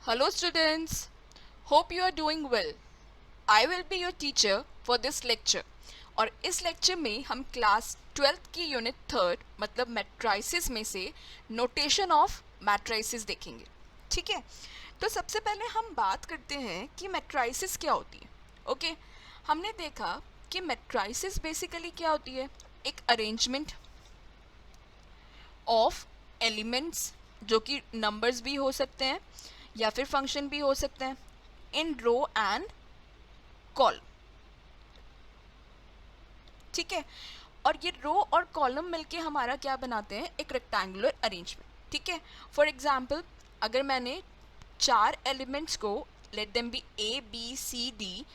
Hello students, hope you are doing well. I will be your teacher for this lecture. और इस lecture में हम class 12th की unit 3 मतलब matrices में से नोटेशन ऑफ मैट्राइसिस देखेंगे. ठीक है, तो सबसे पहले हम बात करते हैं कि मैट्राइसिस क्या होती है. ओके, हमने देखा कि मैट्राइसिस बेसिकली क्या होती है. एक अरेंजमेंट ऑफ एलिमेंट्स जो कि नंबर्स भी हो सकते हैं या फिर फंक्शन भी हो सकते हैं इन रो एंड कॉलम. ठीक है, और ये रो और कॉलम मिलके हमारा क्या बनाते हैं, एक रेक्टेंगुलर अरेंजमेंट. ठीक है, फॉर एग्जांपल अगर मैंने 4 एलिमेंट्स को, let them be A B C D,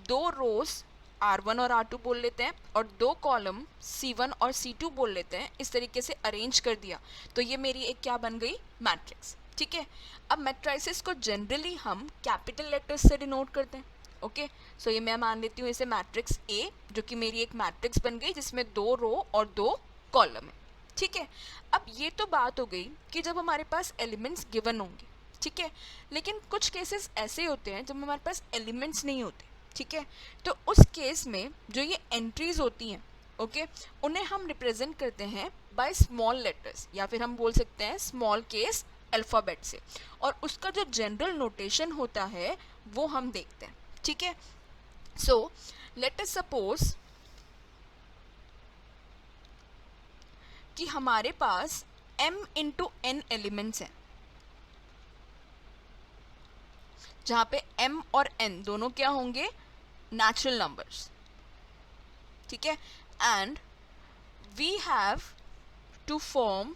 2 rows R1 और R2 बोल लेते हैं और 2 कॉलम C1 और C2 बोल लेते हैं, इस तरीके से अरेंज कर दिया तो ये मेरी एक क्या बन गई, मैट्रिक्स. ठीक है, अब मैट्राइसिस को जनरली हम कैपिटल लेटर्स से डिनोट करते हैं. ओके, सो ये मैं मान लेती हूँ इसे मैट्रिक्स ए, जो कि मेरी एक मैट्रिक्स बन गई जिसमें 2 रो और 2 कॉलम है. ठीक है, अब ये तो बात हो गई कि जब हमारे पास एलिमेंट्स गिवन होंगे. ठीक है, लेकिन कुछ केसेस ऐसे होते हैं जब हमारे पास एलिमेंट्स नहीं होते. ठीक है, तो उस केस में जो ये एंट्रीज होती हैं, ओके, उन्हें हम रिप्रेजेंट करते हैं बाय स्मॉल लेटर्स या फिर हम बोल सकते हैं स्मॉल केस अल्फ़ाबेट से, और उसका जो जनरल नोटेशन होता है वो हम देखते हैं. ठीक है, सो लेट अस सपोज कि हमारे पास m इंटू n एलिमेंट्स हैं जहां पे m और n दोनों क्या होंगे, नेचुरल नंबर्स. ठीक है, and we have to form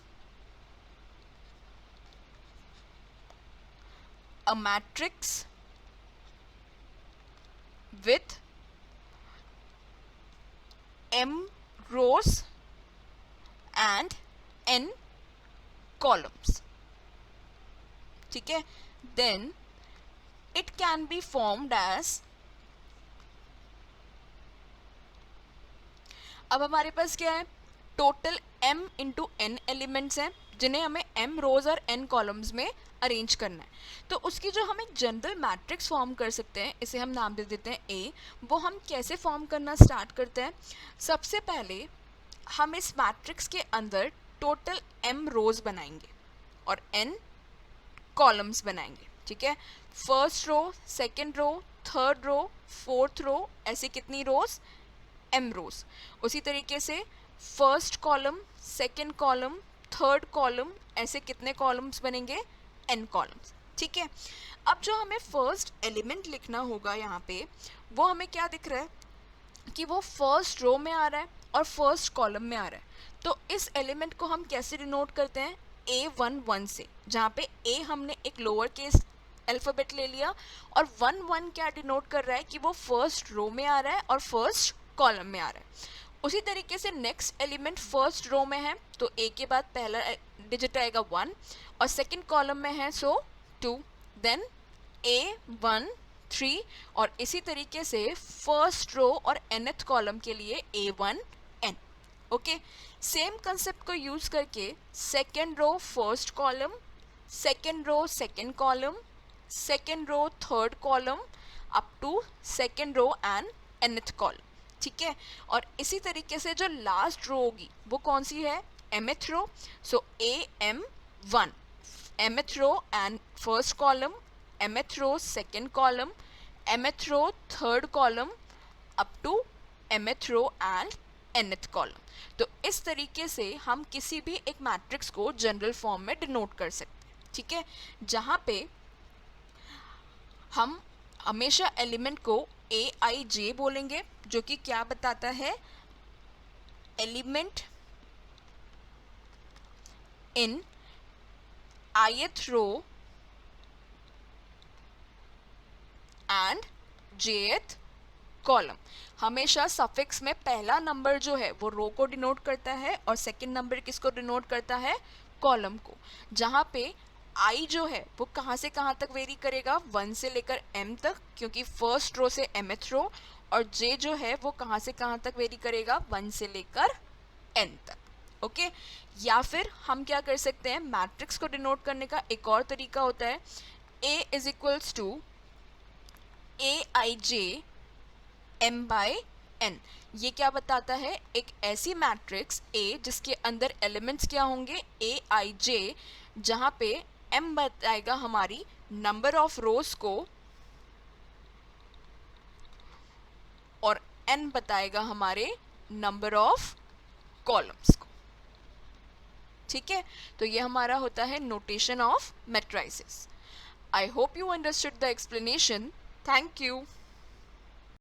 a matrix with m rows and n columns. ठीक है, then it can be formed as, अब हमारे पास क्या है, total m into n elements हैं जिन्हें हमें m रोज और n कॉलम्स में अरेंज करना है. तो उसकी जो हम एक जनरल मैट्रिक्स फॉर्म कर सकते हैं, इसे हम नाम दे देते हैं a. वो हम कैसे फॉर्म करना स्टार्ट करते हैं, सबसे पहले हम इस मैट्रिक्स के अंदर टोटल m रोज बनाएंगे और n कॉलम्स बनाएंगे. ठीक है, first row, second row, third row, fourth row, ऐसे कितनी रोज, m रोज. उसी तरीके से first column, second column, third column, ऐसे कितने कॉलम्स बनेंगे, n कॉलम्स. ठीक है, अब जो हमें फर्स्ट एलिमेंट लिखना होगा यहाँ पे, वो हमें क्या दिख रहा है कि वो फर्स्ट रो में आ रहा है और फर्स्ट कॉलम में आ रहा है. तो इस एलिमेंट को हम कैसे डिनोट करते हैं, A11 से, जहाँ पे A हमने एक लोअर केस अल्फ़ाबेट ले लिया और 1 क्या डिनोट कर रहा है कि वो फर्स्ट रो में आ रहा है और फर्स्ट कॉलम में आ रहा है. उसी तरीके से नेक्स्ट एलिमेंट फर्स्ट रो में है तो A के बाद पहला डिजिट आएगा 1 और सेकंड कॉलम में है सो 2, देन A1 3 और इसी तरीके से फर्स्ट रो और nth कॉलम के लिए A1 n. Okay, same concept को यूज करके second row first column, second row second column, second row third column up to second row and nth column. ठीक है, और इसी तरीके से जो लास्ट रो होगी वो कौन सी है, mth row. So AM1 mth row and first column, mth row second column, mth row third column up to mth row and nth column. तो इस तरीके से हम किसी भी एक मैट्रिक्स को जनरल फॉर्म में डिनोट कर सकते हैं. ठीक है, जहाँ पे हम हमेशा एलिमेंट को AIJ बोलेंगे, जो कि क्या बताता है, element in ith row and jth column. हमेशा सफिक्स में पहला नंबर जो है वो रो को डिनोट करता है और सेकंड नंबर किसको डिनोट करता है, कॉलम को. जहाँ पे आई जो है वो कहाँ से कहाँ तक वेरी करेगा, 1 से लेकर m तक, क्योंकि फर्स्ट रो से mth रो, और j जो है वो कहाँ से कहाँ तक वेरी करेगा, 1 से लेकर n तक. ओके, या फिर हम क्या कर सकते हैं, मैट्रिक्स को डिनोट करने का एक और तरीका होता है, A is equals to AIJ m/n। ये क्या बताता है, एक ऐसी मैट्रिक्स A जिसके अंदर एलिमेंट्स क्या होंगे, AIJ, जहाँ पे m बताएगा हमारी नंबर ऑफ रोज को और n बताएगा हमारे नंबर ऑफ कॉलम्स को। ठीक है, तो ये हमारा होता है notation of matrices. I hope you understood the explanation. Thank you.